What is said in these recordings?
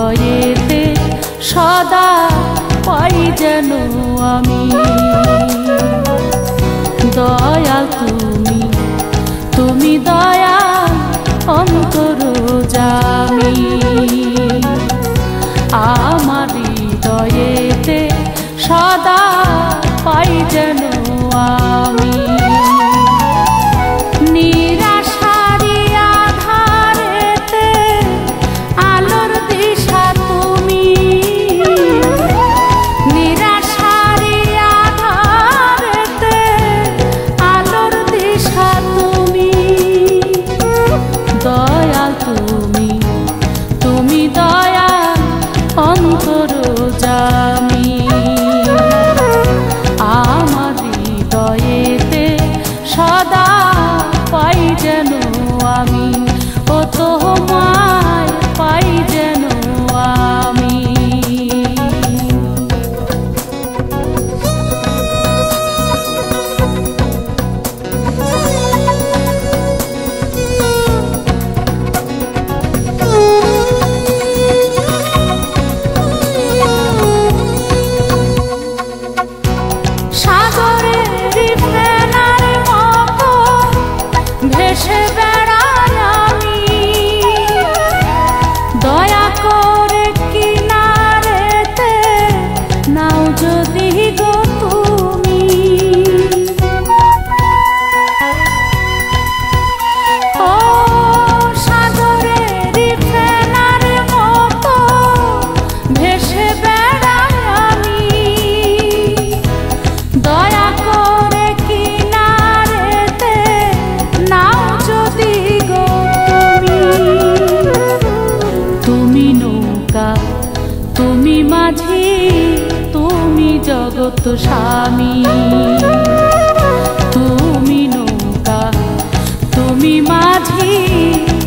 হৃদয়েতে সদা পাই যেন আমি। দয়াল তুমি, তুমি দয়াল অন্তর্যামী, আমার হৃদয়েতে সদা পাই যেন আমি। অন্তর্যামী, আমার হৃদয়েতে সদা পাই যেন আমি। ও তোমায় পাই যেন আমি। ভেসে বেড়াই আমি, দয়া করে কিনারেতে নাও যদি গো তুমি। ও সাগরের ফেনার মতো ভেসে বেড়াই আমি, দয়া করে কিনারেতে নাও যদি গো তুমি। তুমি নৌকা, তুমি মাঝি, তুমি জগৎ স্বামী। তুমি নৌকা, তুমি মাঝি,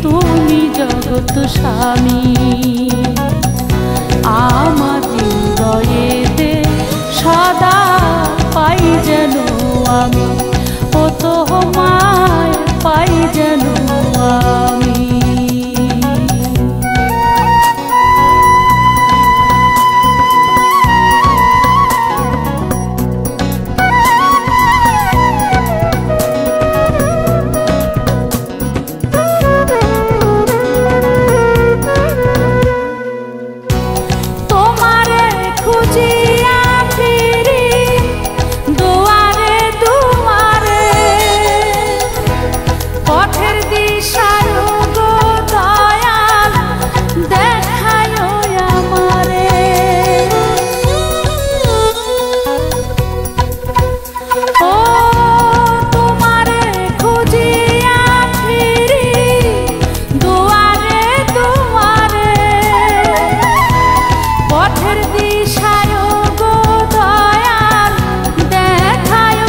তুমি জগৎ স্বামী, আমার হৃদয়েতে সদা পাই যেন আমি। ও তোমায় পাই যেন আমি। তোমারে খুঁজিয়া ফিরি দুয়ারে দুয়ারে, পথের দিশার গো দয়াল দেখায় আমারে। ও তোমারে খুঁজিয়া ফিরি দুয়ারে দুয়ারে, পথের দিশায় গো দয়াল দেখায়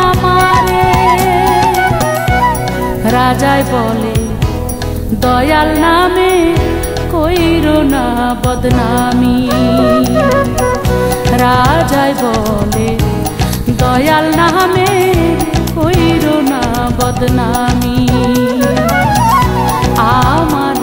আমারে। রাজায় বলে দয়াল নামে কইরো না বদনামি, রাজায় বলে দয়াল নামে কইরো না বদনামি, আমার